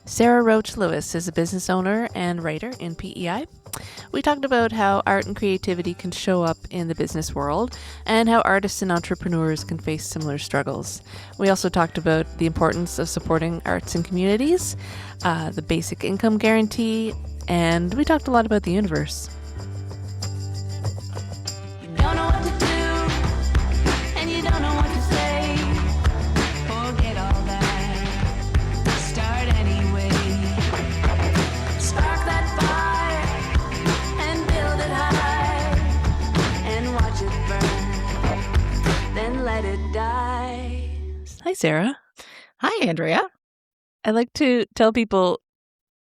Sara Roach Lewis is a business owner and writer in PEI. We talked about how art and creativity can show up in the business world and how artists and entrepreneurs can face similar struggles. We also talked about the importance of supporting arts and communities, the basic income guarantee, and we talked a lot about the universe. You don't know what to do, and you don't know what to say. Forget all that. Start anyway. Spark that fire and build it high, and watch it burn. Then let it die. Hi, Sarah. Hi, Andrea. I like to tell people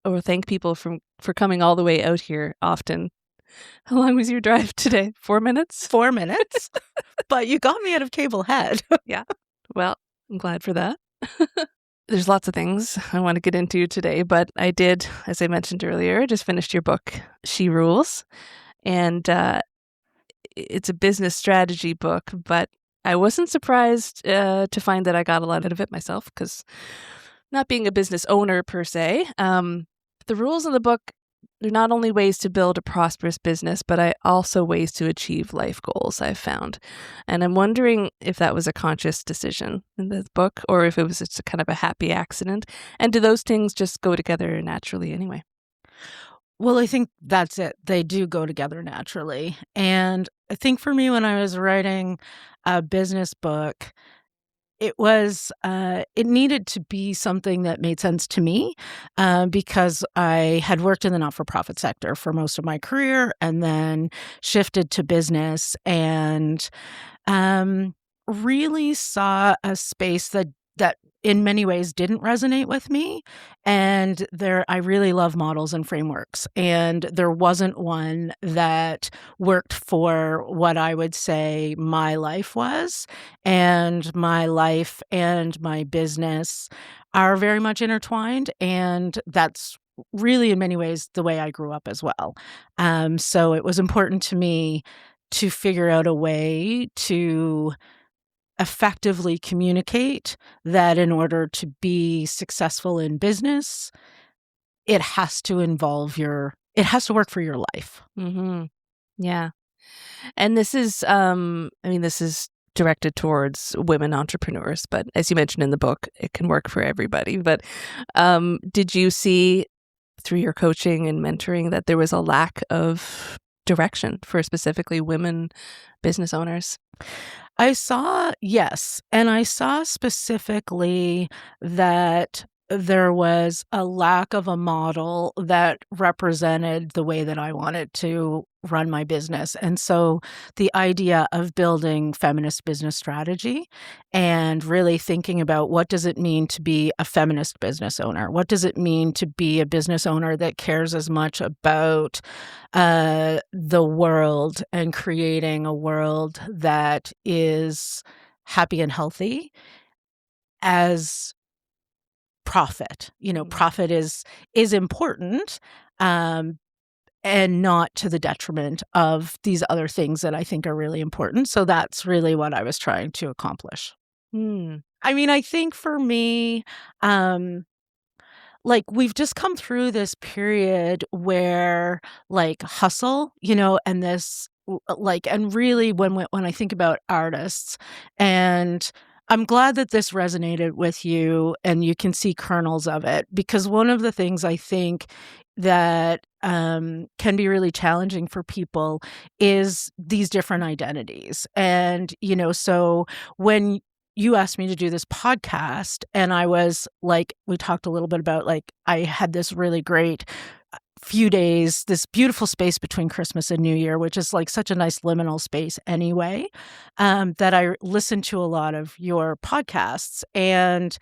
or thank people for coming all the way out here often. How long was your drive today? 4 minutes? 4 minutes, but you got me out of Cable Head. Yeah. Well, I'm glad for that. There's lots of things I want to get into today, but I did, as I mentioned earlier, just finished your book, She Rules. And it's a business strategy book, but I wasn't surprised to find that I got a lot out of it myself, because not being a business owner per se, the rules in the book, they're not only ways to build a prosperous business, but also ways to achieve life goals, I've found. And I'm wondering if that was a conscious decision in the book, or if it was just a kind of a happy accident. And do those things just go together naturally anyway? Well, I think that's it. They do go together naturally. And I think for me, when I was writing a business book, it needed to be something that made sense to me because I had worked in the not-for-profit sector for most of my career and then shifted to business and really saw a space that in many ways didn't resonate with me. And I really love models and frameworks. And there wasn't one that worked for what I would say my life was. And my life and my business are very much intertwined. And that's really in many ways the way I grew up as well. So it was important to me to figure out a way to effectively communicate that in order to be successful in business, it has to work for your life. Mm-hmm. Yeah. And this is, this is directed towards women entrepreneurs, but as you mentioned in the book, it can work for everybody. But did you see through your coaching and mentoring that there was a lack of direction for specifically women business owners? Yes. And I saw specifically that there was a lack of a model that represented the way that I wanted to run my business. And so the idea of building feminist business strategy and really thinking about what does it mean to be a feminist business owner? What does it mean to be a business owner that cares as much about the world and creating a world that is happy and healthy as profit? Profit is important, and not to the detriment of these other things that I think are really important. So that's really what I was trying to accomplish. I think for me, we've just come through this period where hustle, and this and really when I think about artists, and I'm glad that this resonated with you and you can see kernels of it, because one of the things I think that can be really challenging for people is these different identities. And, so when you asked me to do this podcast and I was we talked a little bit about I had this really great few days, this beautiful space between Christmas and New Year, which is such a nice liminal space anyway, that I listened to a lot of your podcasts. And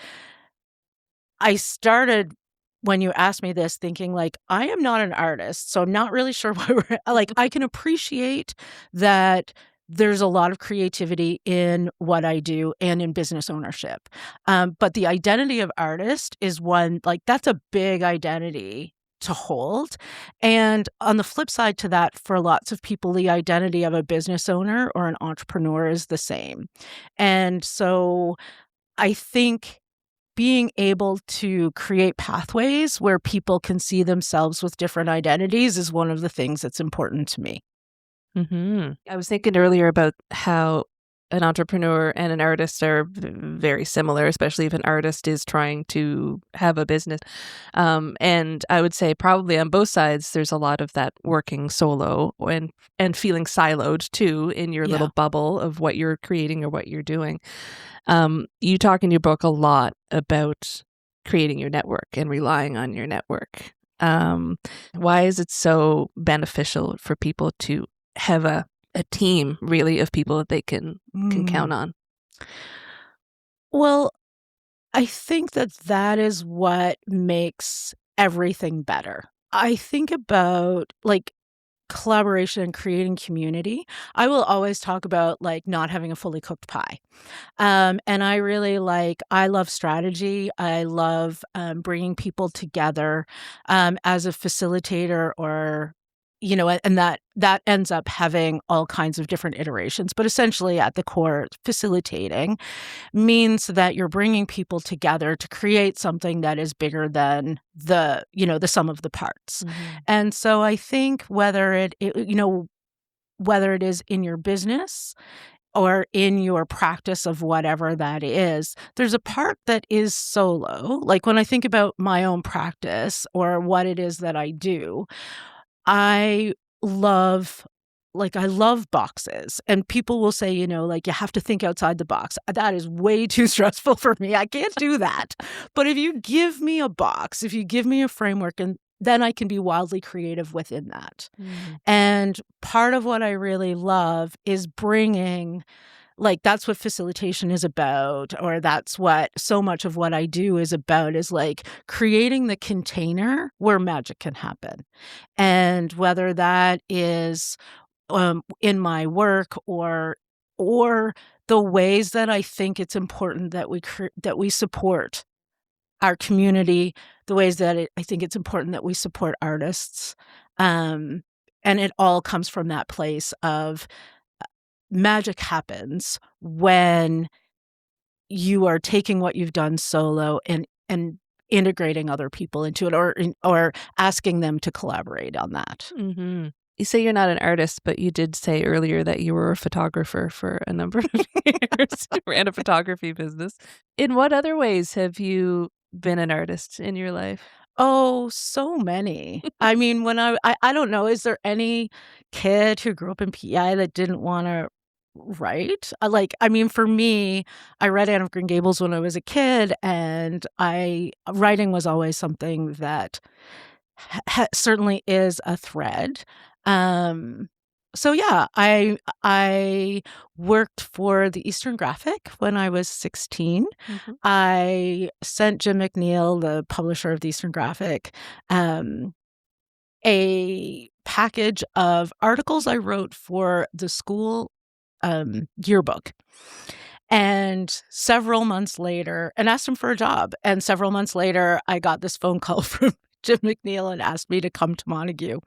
I started, when you asked me this, thinking I am not an artist, so I'm not really sure why we're I can appreciate that there's a lot of creativity in what I do and in business ownership. But the identity of artist is one, that's a big identity to hold. And on the flip side to that, for lots of people, the identity of a business owner or an entrepreneur is the same. And so I think being able to create pathways where people can see themselves with different identities is one of the things that's important to me. I was thinking earlier about how an entrepreneur and an artist are very similar, especially if an artist is trying to have a business. And I would say probably on both sides, there's a lot of that working solo and feeling siloed too in your Yeah. little bubble of what you're creating or what you're doing. You talk in your book a lot about creating your network and relying on your network. Why is it so beneficial for people to have a team really of people that they can count on? Well, I think that is what makes everything better. I think about like collaboration and creating community. I will always talk about like not having a fully cooked pie. And I love strategy. I love bringing people together as a facilitator or, and that ends up having all kinds of different iterations. But essentially at the core, facilitating means that you're bringing people together to create something that is bigger than the sum of the parts. And so I think whether it is in your business or in your practice of whatever that is, there's a part that is solo. Like when I think about my own practice or what it is that I do, I love I love boxes, and people will say, like, you have to think outside the box. That is way too stressful for me. I can't do that. But if you give me a box, if you give me a framework, and then I can be wildly creative within that. And part of what I really love is bringing that's what facilitation is about, or that's what so much of what I do is about, is like creating the container where magic can happen. And whether that is in my work or the ways that I think it's important that we support our community, the ways that I think it's important that we support artists. And it all comes from that place of magic happens when you are taking what you've done solo and integrating other people into it, or asking them to collaborate on that. You say you're not an artist, but you did say earlier that you were a photographer for a number of years. You ran a photography business. In what other ways have you been an artist in your life? Oh, so many. I mean, when I don't know, is there any kid who grew up in PEI that didn't wanna write? For me, I read Anne of Green Gables when I was a kid, and writing was always something that certainly is a thread. Um, so yeah, I worked for the Eastern Graphic when I was 16. I sent Jim McNeil, the publisher of the Eastern Graphic, a package of articles I wrote for the school yearbook. And several months later, and asked him for a job. And several months later, I got this phone call from Jim McNeil and asked me to come to Montague.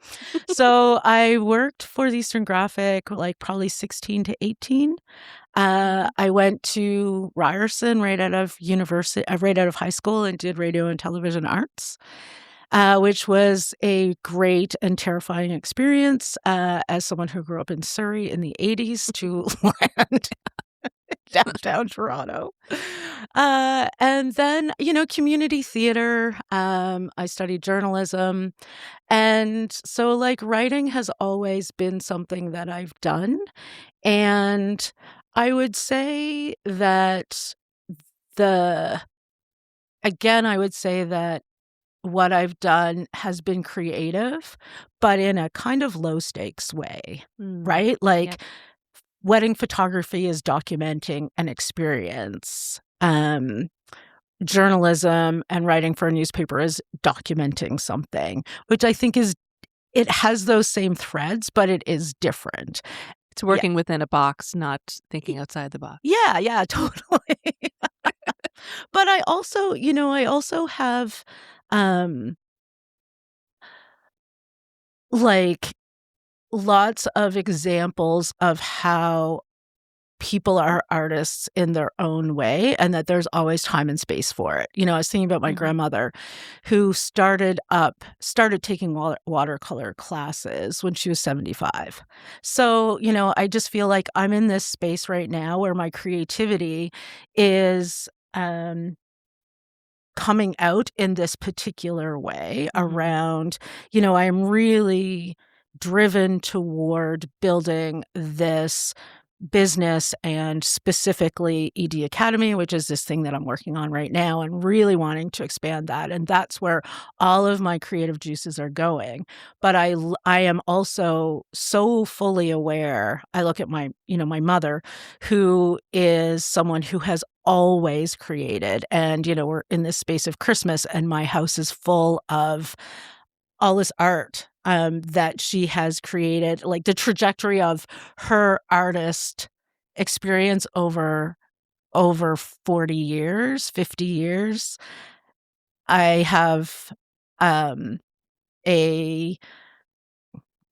So I worked for the Eastern Graphic, probably 16 to 18. I went to Ryerson right out of high school, and did radio and television arts, which was a great and terrifying experience as someone who grew up in Surrey in the 80s to land downtown Toronto. And then, community theater. I studied journalism. And so writing has always been something that I've done. And I would say that what I've done has been creative, but in a kind of low stakes way, right? Wedding photography is documenting an experience. Journalism and writing for a newspaper is documenting something, which I think it has those same threads, but it is different. It's working within a box, not thinking outside the box. Yeah, totally. But I also have lots of examples of how people are artists in their own way and that there's always time and space for it. I was thinking about my grandmother who started taking watercolor classes when she was 75. So, I just feel like I'm in this space right now where my creativity is coming out in this particular way around, I'm really driven toward building this business and specifically ED Academy, which is this thing that I'm working on right now and really wanting to expand that. And that's where all of my creative juices are going. But I am also so fully aware. I look at my mother, who is someone who has always created. And, we're in this space of Christmas and my house is full of all this art that she has created, like the trajectory of her artist experience over 40 years, 50 years. I have a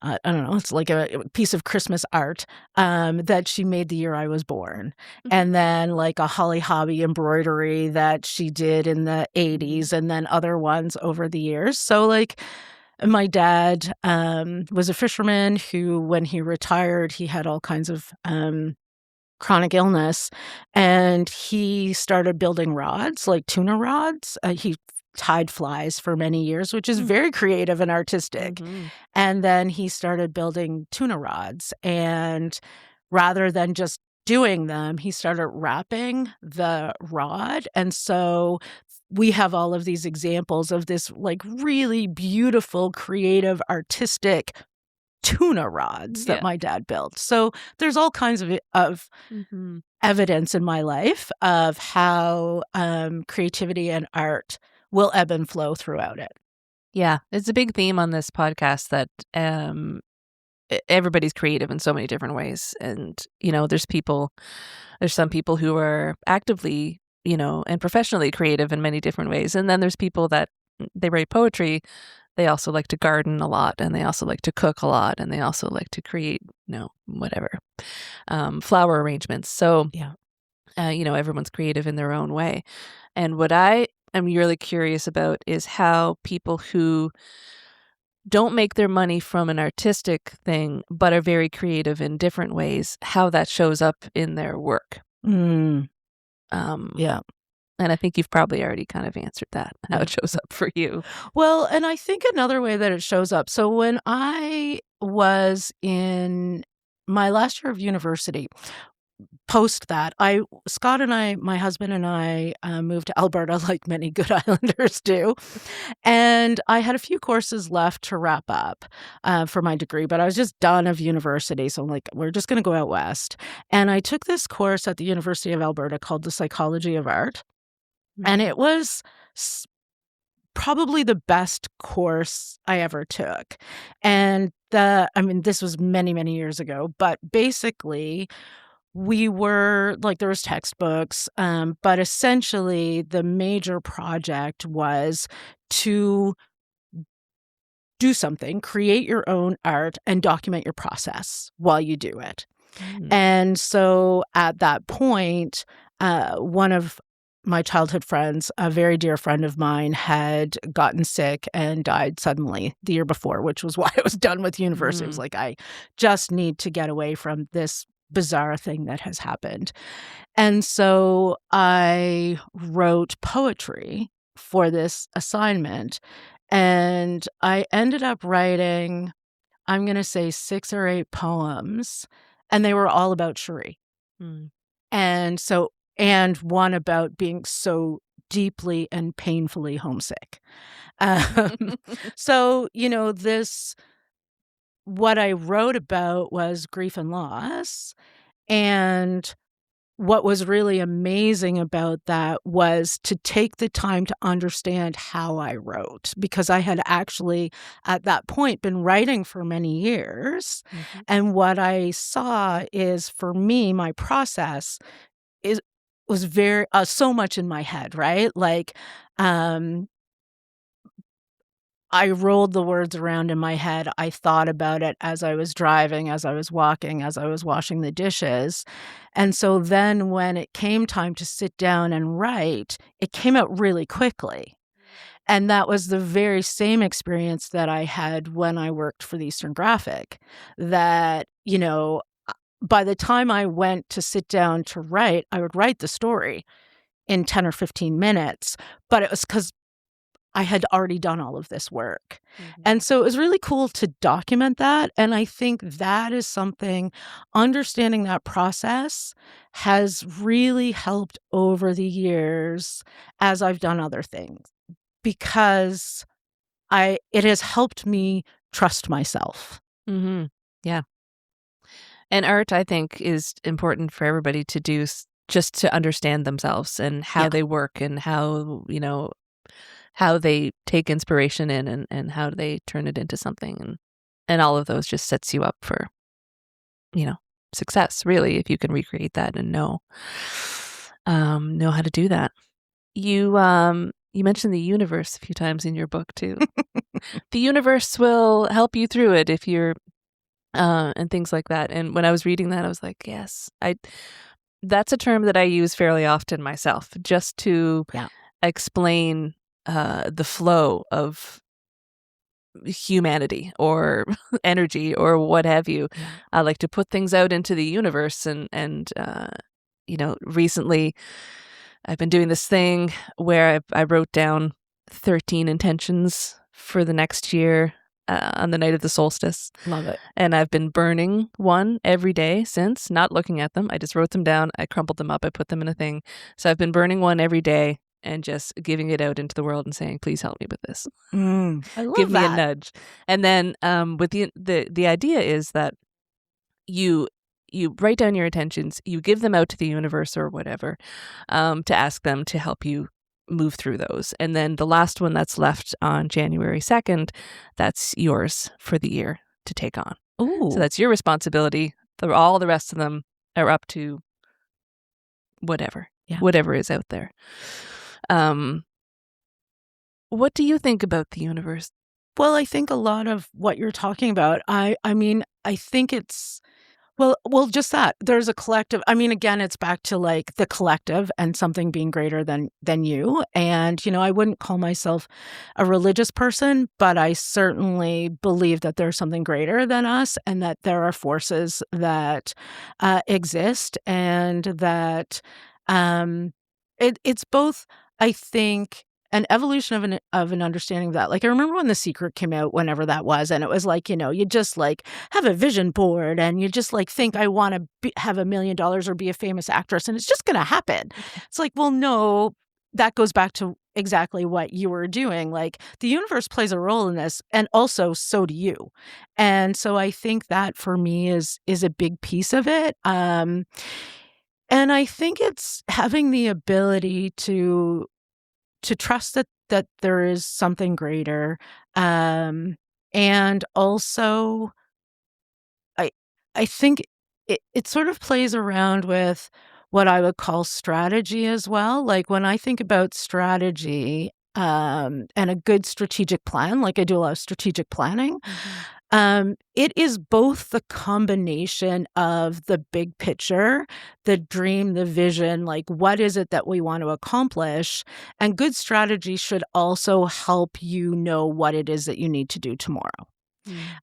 I don't know, it's like a piece of Christmas art that she made the year I was born. And then like a Holly Hobby embroidery that she did in the 80s and then other ones over the years. So like my dad was a fisherman who, when he retired, he had all kinds of chronic illness, and he started building rods, like tuna rods. He tied flies for many years, which is very creative and artistic. And then he started building tuna rods, and rather than just doing them, he started wrapping the rod. And so we have all of these examples of this like really beautiful, creative, artistic tuna rods that my dad built. So there's all kinds of evidence in my life of how creativity and art will ebb and flow throughout it. Yeah, it's a big theme on this podcast that everybody's creative in so many different ways. And, there's some people who are actively, and professionally creative in many different ways. And then there's people that they write poetry. They also like to garden a lot, and they also like to cook a lot, and they also like to create, whatever, flower arrangements. So, everyone's creative in their own way. And what I am really curious about is how people who don't make their money from an artistic thing, but are very creative in different ways, how that shows up in their work. Yeah. And I think you've probably already kind of answered that, how it shows up for you. Well, and I think another way that it shows up. So when I was in my last year of university, post that, Scott and I, my husband and I, moved to Alberta like many good Islanders do. And I had a few courses left to wrap up for my degree, but I was just done of university. So I'm like, we're just going to go out west. And I took this course at the University of Alberta called The Psychology of Art. And it was probably the best course I ever took. And this was many, many years ago, but basically we were like, there was textbooks, but essentially the major project was to do something, create your own art and document your process while you do it. And so at that point, one of my childhood friends, a very dear friend of mine, had gotten sick and died suddenly the year before, which was why I was done with university. It was like, I just need to get away from this bizarre thing that has happened. And so I wrote poetry for this assignment, and I ended up writing, I'm going to say 6 or 8 poems, and they were all about Cherie. And one about being so deeply and painfully homesick. So, what I wrote about was grief and loss. And what was really amazing about that was to take the time to understand how I wrote, because I had actually at that point been writing for many years. And what I saw is, for me, my process was very so much in my head, right? Like I rolled the words around in my head. I thought about it as I was driving, as I was walking, as I was washing the dishes. And so then when it came time to sit down and write, it came out really quickly. And that was the very same experience that I had when I worked for the Eastern Graphic, that, by the time I went to sit down to write, I would write the story in 10 or 15 minutes, but it was because I had already done all of this work. And so it was really cool to document that. And I think that is something, understanding that process has really helped over the years as I've done other things, because it has helped me trust myself. Mm-hmm. Yeah. And art, I think, is important for everybody to do, just to understand themselves and how Yeah. they work, and how, how they take inspiration in, and how they turn it into something. And all of those just sets you up for, success, really, if you can recreate that and know how to do that. You mentioned the universe a few times in your book too. The universe will help you through it if you're and things like that. And when I was reading that, I was like, yes, that's a term that I use fairly often myself, just to explain the flow of humanity or energy or what have you. I like to put things out into the universe, and recently I've been doing this thing where I wrote down 13 intentions for the next year on the night of the solstice. Love it. And I've been burning one every day since, not looking at them. I just wrote them down. I crumpled them up. I put them in a thing. So I've been burning one every day and just giving it out into the world and saying, please help me with this. I love Give me that. a nudge. And then with the idea is that you write down your intentions, you give them out to the universe or whatever, to ask them to help you move through those. And then the last one that's left on January 2nd, that's yours for the year to take on. Ooh. So that's your responsibility. All the rest of them are up to whatever is out there. What do you think about the universe? Well, I think a lot of what you're talking about, I mean, I think it's, well, just that. There's a collective. I mean, again, it's back to like the collective and something being greater than you. And, I wouldn't call myself a religious person, but I certainly believe that there's something greater than us, and that there are forces that exist, and that it's both, I think, an evolution of an understanding of that. Like, I remember when The Secret came out, whenever that was, and it was like, you just like have a vision board, and you just like think, I want to have $1 million or be a famous actress, and it's just going to happen. It's like, well, no, that goes back to exactly what you were doing. Like, the universe plays a role in this, and also so do you. And so I think that for me is a big piece of it. And I think it's having the ability to trust that there is something greater. And also, I think it sort of plays around with what I would call strategy as well. Like, when I think about strategy, and a good strategic plan, like I do a lot of strategic planning, it is both the combination of the big picture, the dream, the vision, like what is it that we want to accomplish? And good strategy should also help you know what it is that you need to do tomorrow.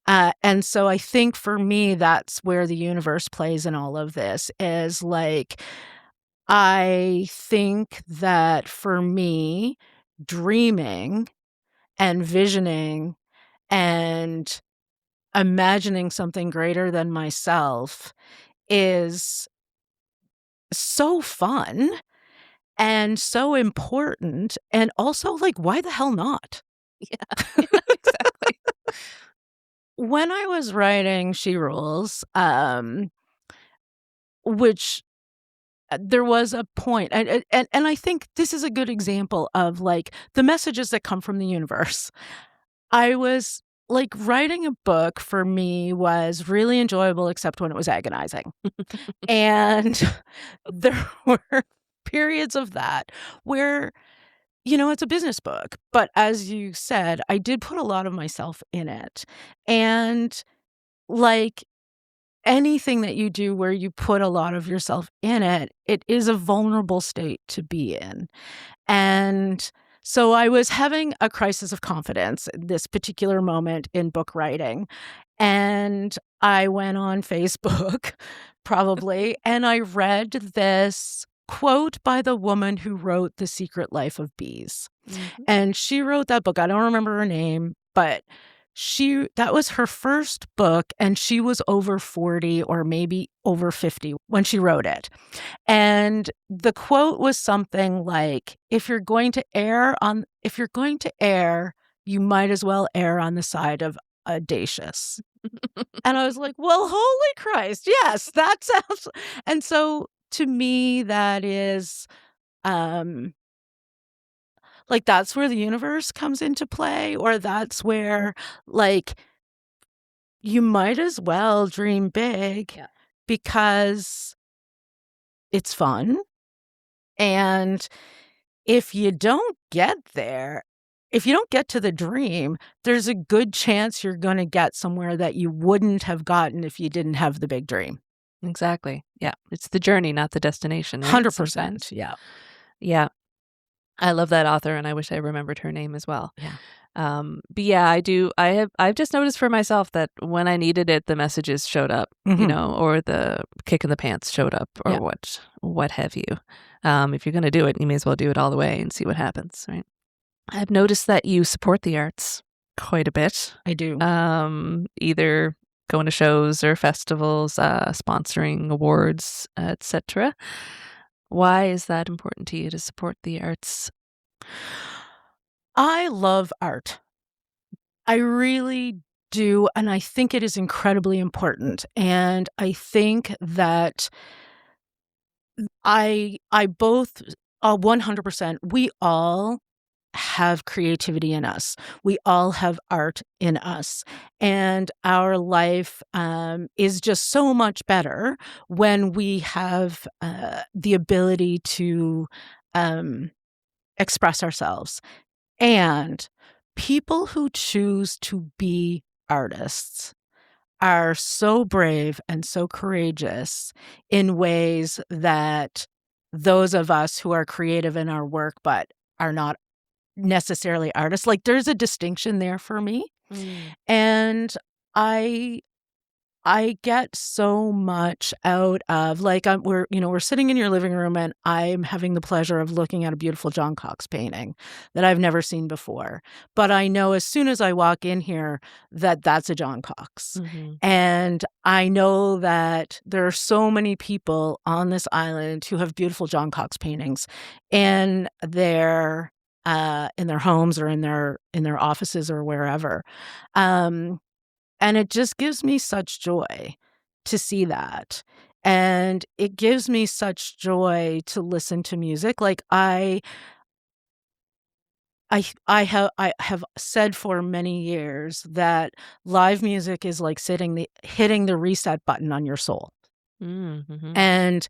And so I think for me, that's where the universe plays in all of this, is like, I think that for me, dreaming and visioning and imagining something greater than myself is so fun and so important, and also, like, why the hell not? Yeah, exactly. When I was writing She Rules, which there was a point, and I think this is a good example of like the messages that come from the universe. I was like, writing a book for me was really enjoyable, except when it was agonizing. And there were periods of that where, it's a business book, but as you said, I did put a lot of myself in it. And like anything that you do where you put a lot of yourself in it, it is a vulnerable state to be in. And so I was having a crisis of confidence at this particular moment in book writing. And I went on Facebook, probably, and I read this quote by the woman who wrote The Secret Life of Bees. Mhm. And she wrote that book. I don't remember her name, but that was her first book, and she was over 40 or maybe over 50 when she wrote it. And the quote was something like, if you're going to err, you might as well err on the side of audacious. And I was like, well, holy Christ, yes, that sounds. And so to me, that is like, that's where the universe comes into play, or that's where, like, you might as well dream big Yeah. because it's fun. And if you don't get there, if you don't get to the dream, there's a good chance you're going to get somewhere that you wouldn't have gotten if you didn't have the big dream. Exactly. Yeah. It's the journey, not the destination, right? 100%. Sometimes. Yeah. Yeah. I love that author, and I wish I remembered her name as well. Yeah. But yeah, I do. I've just noticed for myself that when I needed it, the messages showed up, Mhm. or the kick in the pants showed up, or Yeah. what have you. If you're going to do it, you may as well do it all the way and see what happens, right? I've noticed that you support the arts quite a bit. I do. Either going to shows or festivals, sponsoring awards, etc. Why is that important to you to support the arts? I love art. I really do, and I think it is incredibly important. And I think that I both 100%, we all have creativity in us. We all have art in us. And our life is just so much better when we have the ability to um, express ourselves. And people who choose to be artists are so brave and so courageous in ways that those of us who are creative in our work but are not necessarily artists, like, there's a distinction there for me. Mm. And I I get so much out of, like, we're sitting in your living room, and I'm having the pleasure of looking at a beautiful John Cox painting that I've never seen before. But I know as soon as I walk in here that that's a John Cox. Mm-hmm. And I know that there are so many people on this island who have beautiful John Cox paintings in their homes or in their offices or wherever. And it just gives me such joy to see that. And it gives me such joy to listen to music. Like, I have said for many years that live music is like hitting the reset button on your soul. Mm-hmm. And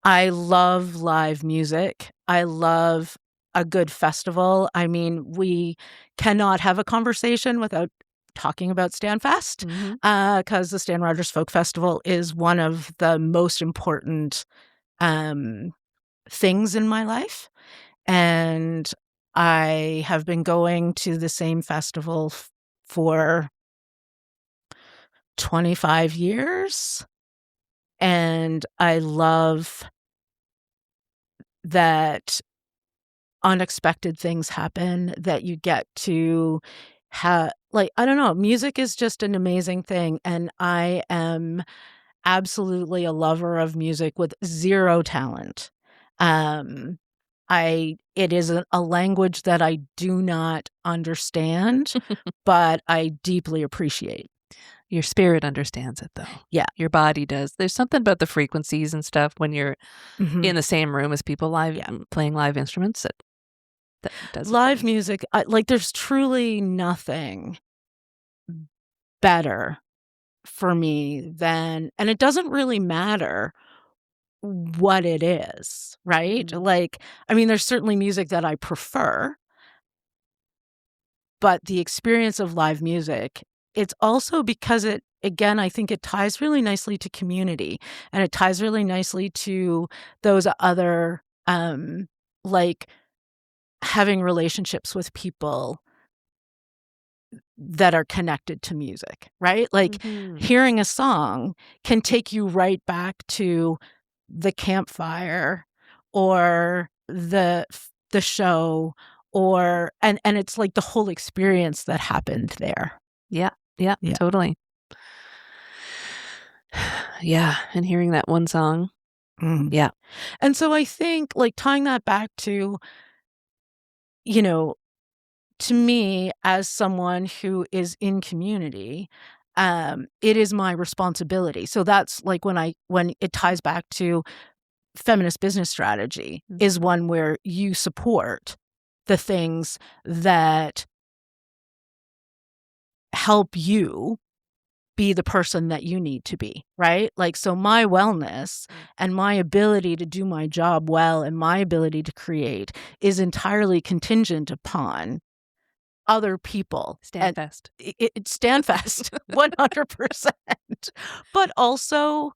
I love live music. I love a good festival. I mean, we cannot have a conversation without talking about Stanfest, Mm-hmm. because the Stan Rogers Folk Festival is one of the most important things in my life. And I have been going to the same festival for 25 years. And I love that unexpected things happen, that you get to have, like, I don't know, music is just an amazing thing. And I am absolutely a lover of music with zero talent. Um, it is a language that I do not understand, but I deeply appreciate. Your spirit understands it, though. Yeah. Your body does. There's something about the frequencies and stuff when you're Mhm. in the same room as people Yeah. playing live instruments. That does it for Live me. music, like, there's truly nothing better for me than, and it doesn't really matter what it is, right? Mhm. Like, I mean, there's certainly music that I prefer, but the experience of live music, it's also because it, again, I think it ties really nicely to community, and it ties really nicely to those other, like having relationships with people that are connected to music, right? Like Mhm. hearing a song can take you right back to the campfire or the show, or and it's like the whole experience that happened there. Yeah. Yeah, Yeah. totally. Yeah, and hearing that one song. Mm. Yeah. And so I think like tying that back to, you know, to me as someone who is in community, it is my responsibility. So that's like when it ties back to feminist business strategy is Mhm. one where you support the things that help you be the person that you need to be, right? Like, so my wellness Mm. and my ability to do my job well and my ability to create is entirely contingent upon other people Stand and fast. stand fast 100%, but also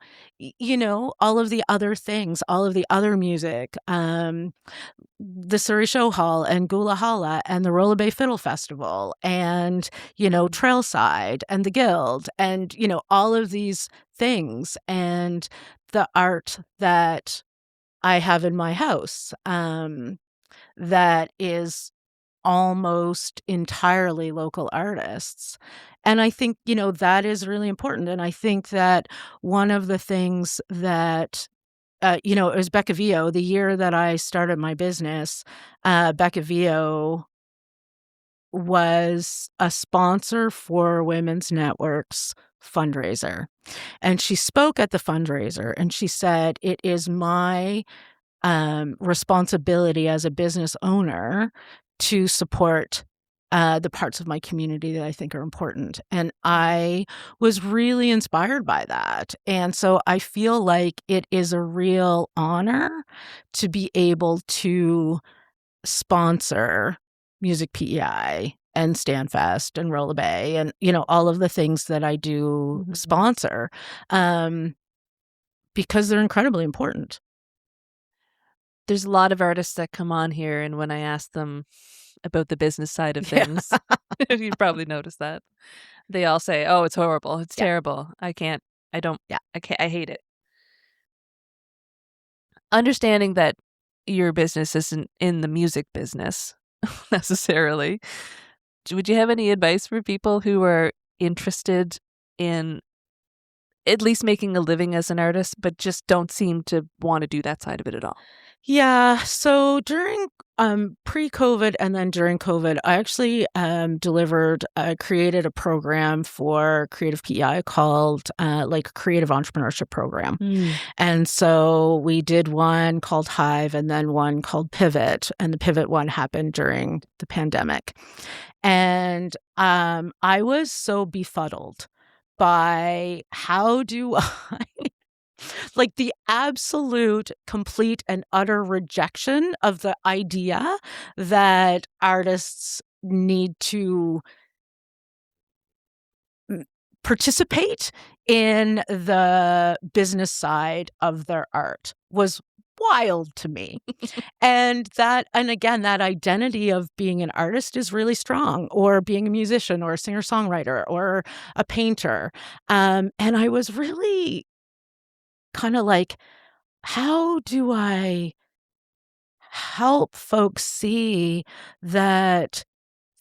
all of the other things, all of the other music, the Surrey Show Hall and Gula Hala and the Rolla Bay Fiddle Festival and Mhm. Trailside and the Guild and all of these things and the art that I have in my house, that is almost entirely local artists. And I think, that is really important. And I think that one of the things that, it was Becca Vio, the year that I started my business, Becca Vio was a sponsor for Women's Network's fundraiser. And she spoke at the fundraiser and she said, "It is my responsibility as a business owner to support the parts of my community that I think are important." And Mhm. I was really inspired by that. And so I feel like it is a real honor to be able to sponsor Music PEI and Stanfest and Rolla Bay and, all of the things that I do Mhm. sponsor, um, because they're incredibly important. There's a lot of artists that come on here, and when I ask them about the business side of Yeah. things, you've probably noticed that, they all say, "Oh, it's horrible. It's Yeah. terrible. I don't Yeah. I can't I hate it." Understanding that your business isn't in the music business necessarily, would you have any advice for people who are interested in at least making a living as an artist, but just don't seem to wanna do that side of it at all? Yeah. So during pre-COVID and then during COVID, I actually created a program for Creative PEI called like Creative Entrepreneurship Program. Mm. And so we did one called Hive and then one called Pivot. And the Pivot one happened during the pandemic. And I was so befuddled by how do I like the absolute, complete, and utter rejection of the idea that artists need to mm, participate in the business side of their art was wild to me. And again, that identity of being an artist is really strong, or being a musician or a singer-songwriter or a painter. And I was really kind of like, how do I help folks see that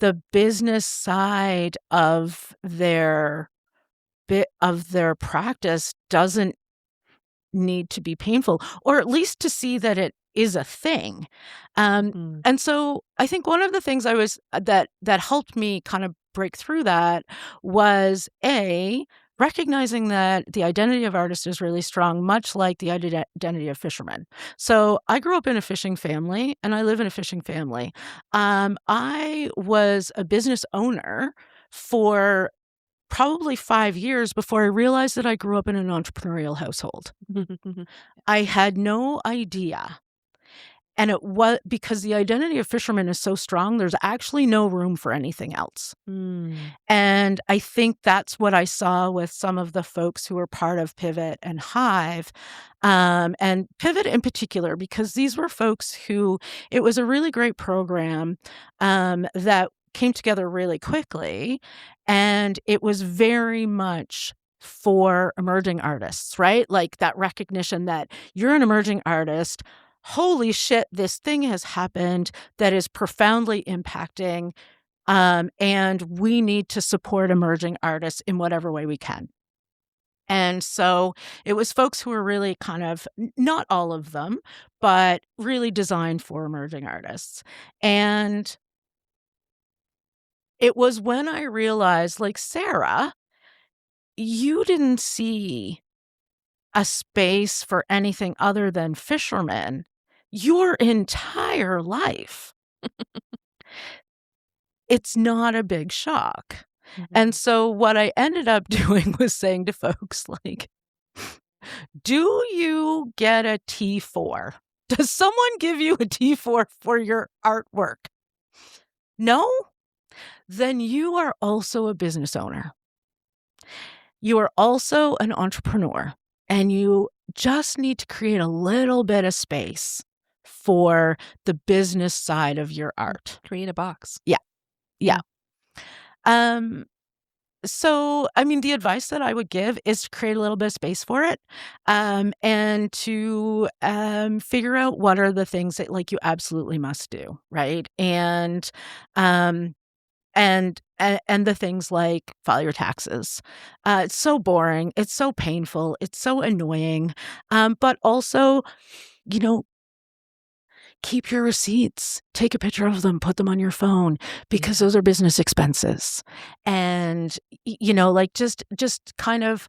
the business side of their bit of their practice doesn't need to be painful, or at least to see that it is a thing. Um, Mm. and so I think one of the things I was that helped me kind of break through that was recognizing that the identity of artist is really strong, much like the identity of fishermen. So I grew up in a fishing family, and I live in a fishing family. I was a business owner for probably 5 years before I realized that I grew up in an entrepreneurial household. I had no idea. And it was because the identity of fisherman is so strong, there's actually no room for anything else. Mm. And I think that's what I saw with some of the folks who were part of Pivot and Hive, and Pivot in particular, because these were folks who it was a really great program that came together really quickly, and it was very much for emerging artists, right? Like that recognition that you're an emerging artist. Holy shit, this thing has happened that is profoundly impacting, and we need to support emerging artists in whatever way we can. And so it was folks who were really kind of, not all of them, but really designed for emerging artists. And it was when I realized, like, Sara, you didn't see a space for anything other than fishermen your entire life. It's not a big shock. And so what I ended up doing was saying to folks like, do you get a T4? Does someone give you a T4 for your artwork? No? Then you are also a business owner. You are also an entrepreneur, and you just need to create a little bit of space for the business side of your art. Create a box. Yeah. So, I mean, the advice that I would give is to create a little bit of space for it, and to figure out what are the things that like you absolutely must do, right? And the things like file your taxes. It's so boring. It's so painful. It's so annoying. But also, you know, keep your receipts, take a picture of them, put them on your phone, because those are business expenses. And, you know, like just kind of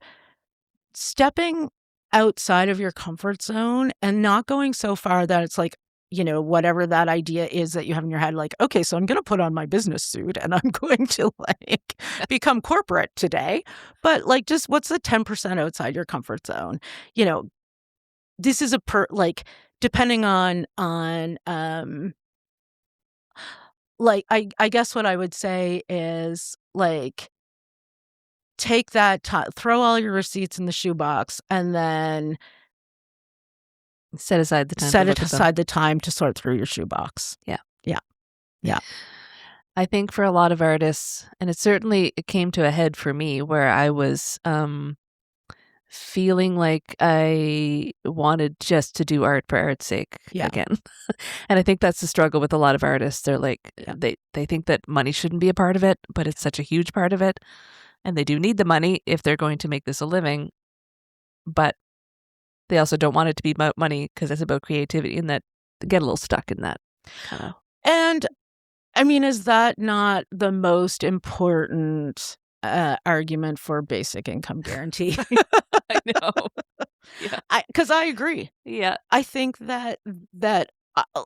stepping outside of your comfort zone and not going so far that it's like, you know, whatever that idea is that you have in your head, like, okay, so I'm going to put on my business suit and I'm going to like become corporate today. But like, just what's the 10% outside your comfort zone? You know, this is like, depending on like, I guess what I would say is like, take that time, throw all your receipts in the shoebox, and then Set aside the time to set look it at them. aside the time to sort through your shoebox. Yeah. Yeah. Yeah. I think for a lot of artists, and it came to a head for me where I was feeling like I wanted just to do art for art's sake Yeah. again. And I think that's the struggle with a lot of artists. They're like, they think that money shouldn't be a part of it, but it's such a huge part of it. And they do need the money if they're going to make this a living. But they also don't want it to be about money because it's about creativity, and that they get a little stuck in that kind of. And I mean, is that not the most important argument for basic income guarantee? I know. Yeah. Because I agree. Yeah. I think that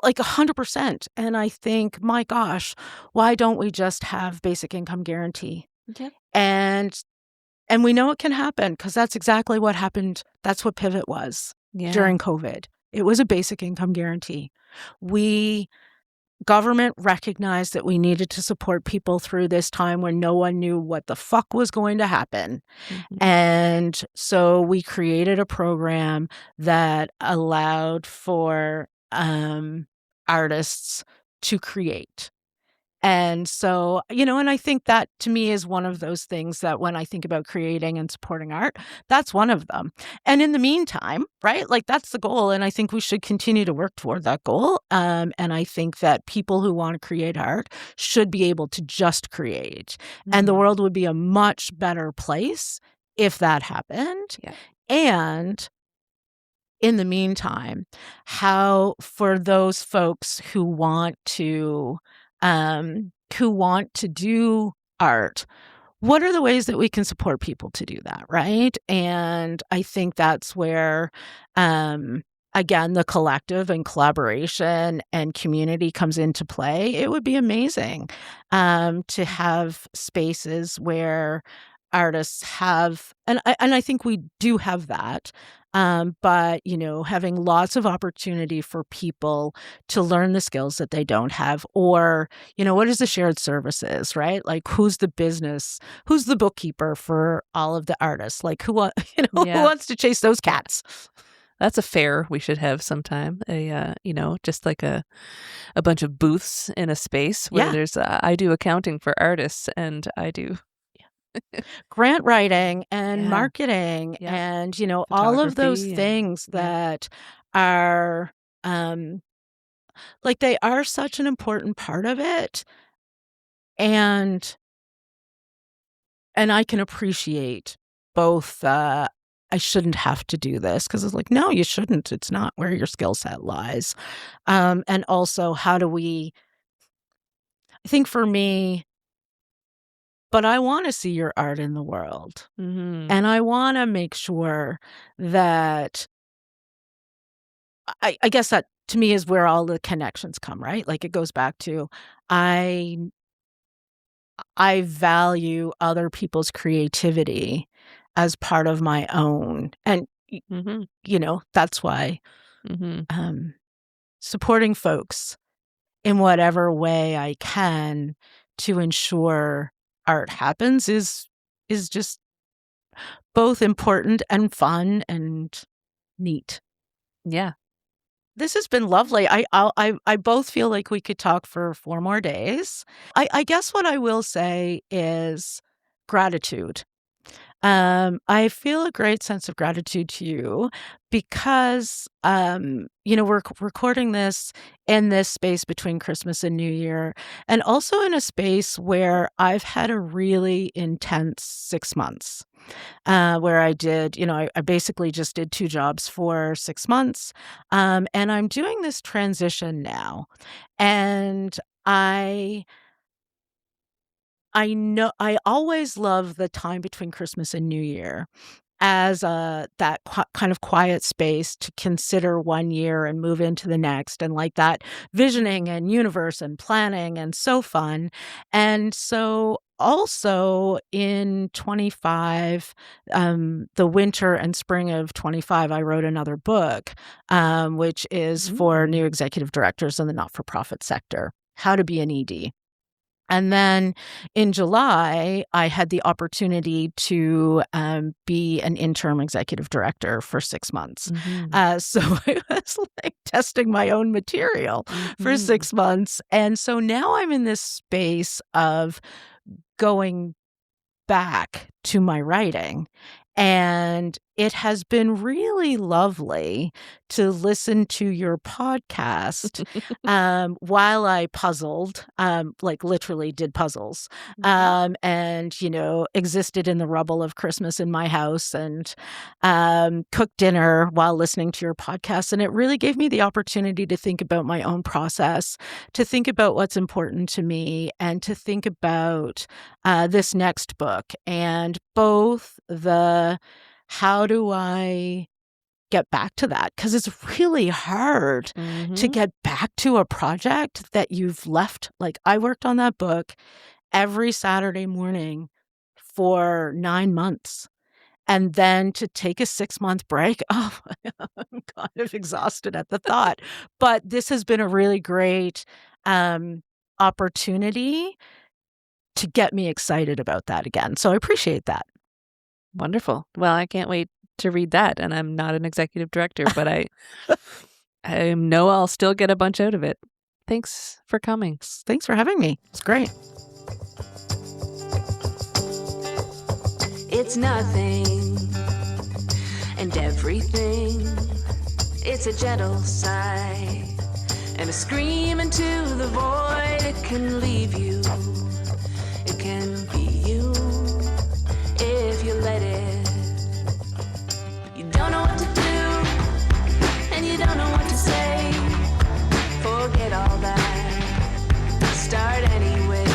like 100%. And I think, my gosh, why don't we just have basic income guarantee? Okay. And we know it can happen because that's exactly what happened. That's what Pivot was during COVID. It was a basic income guarantee. Government recognized that we needed to support people through this time when no one knew what the fuck was going to happen. Mhm. And so we created a program that allowed for artists to create. And so, you know, and I think that to me is one of those things that when I think about creating and supporting art, that's one of them. And in the meantime, right, like that's the goal. And I think we should continue to work toward that goal. And I think that people who want to create art should be able to just create. And the Mhm. world would be a much better place if that happened. Yeah. And in the meantime, how for those folks who want to do art, what are the ways that we can support people to do that, right? And I think that's where again, the collective and collaboration and community comes into play. It would be amazing to have spaces where artists have, and I think we do have that. But, having lots of opportunity for people to learn the skills that they don't have, or, what is the shared services, right? Like, who's the bookkeeper for all of the artists? Like, who who Yeah. wants to chase those cats? That's a fair we should have sometime. Just like a bunch of booths in a space where Yeah. there's I do accounting for artists and I do Grant writing and Yeah. marketing Yeah. and, all of those Photography and- things yeah. that are, like, they are such an important part of it. And I can appreciate both, I shouldn't have to do this, because it's like, no, you shouldn't. It's not where your skill set lies. And also, how do we, I think for me, but I want to see your art in the world. Mhm. And I want to make sure that, I guess that to me is where all the connections come, right? Like, it goes back to, I value other people's creativity as part of my own. And, Mhm. that's why, Mhm. supporting folks in whatever way I can to ensure art happens is just both important and fun and neat. Yeah. This has been lovely. I both feel like we could talk for 4 more days. I guess what I will say is gratitude. I feel a great sense of gratitude to you because, we're recording this in this space between Christmas and New Year, and also in a space where I've had a really intense 6 months. Where I did, I basically just did 2 jobs for 6 months. And I'm doing this transition now. And I know I always love the time between Christmas and New Year as that kind of quiet space to consider one year and move into the next, and like that visioning and universe and planning, and so fun. And so also in 25, the winter and spring of 25, I wrote another book, which is for new executive directors in the not-for-profit sector, how to be an ED. And then in July, I had the opportunity to be an interim executive director for 6 months. So I was like testing my own material for 6 months. And so now I'm in this space of going back to my writing. And it has been really lovely to listen to your podcast while I puzzled, like literally did puzzles, and, existed in the rubble of Christmas in my house, and cooked dinner while listening to your podcast. And it really gave me the opportunity to think about my own process, to think about what's important to me, and to think about this next book, and both the how do I get back to that? Because it's really hard to get back to a project that you've left. Like, I worked on that book every Saturday morning for 9 months. And then to take a 6-month break, oh, I'm kind of exhausted at the thought. But this has been a really great opportunity to get me excited about that again. So I appreciate that. Wonderful. Well, I can't wait to read that. And I'm not an executive director, but I know I'll still get a bunch out of it. Thanks for coming. Thanks for having me. It's great. It's nothing and everything. It's a gentle sigh and a scream into the void. It can leave you. It can be you if you let it. You don't know what to do and you don't know what to say. Forget all that. Start anyway.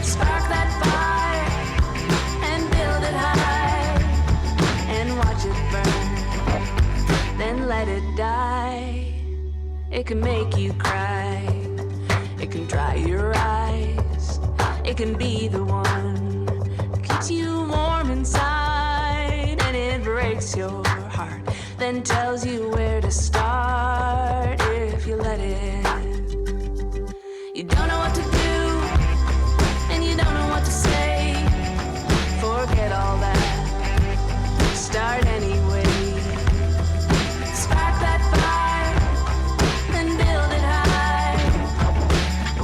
Spark that fire and build it high and watch it burn. Then let it die. It can make you cry. It can dry your eyes. It can be the one. keeps you warm inside, and it breaks your heart, then tells you where to start if you let it. You don't know what to do, and you don't know what to say. Forget all that, start anyway. Spark that fire, then build it high.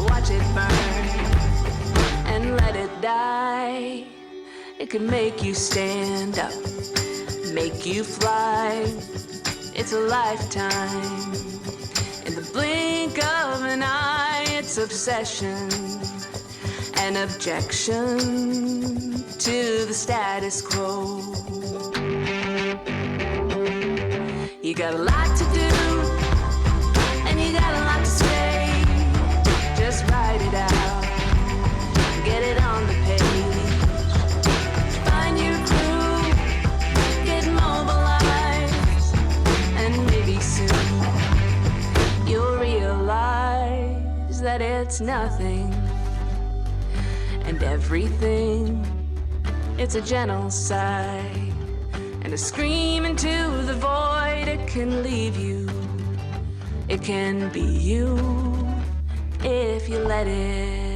Watch it burn, and let it die. It could make you stand up, make you fly. It's a lifetime. In the blink of an eye, it's obsession and objection to the status quo. You got a lot to do, and you got a lot to say. Just write it out, get it on the page. Find your crew, get mobilized, and maybe soon you'll realize that it's nothing and everything. It's a gentle sigh and a scream into the void. It can leave you, it can be you if you let it.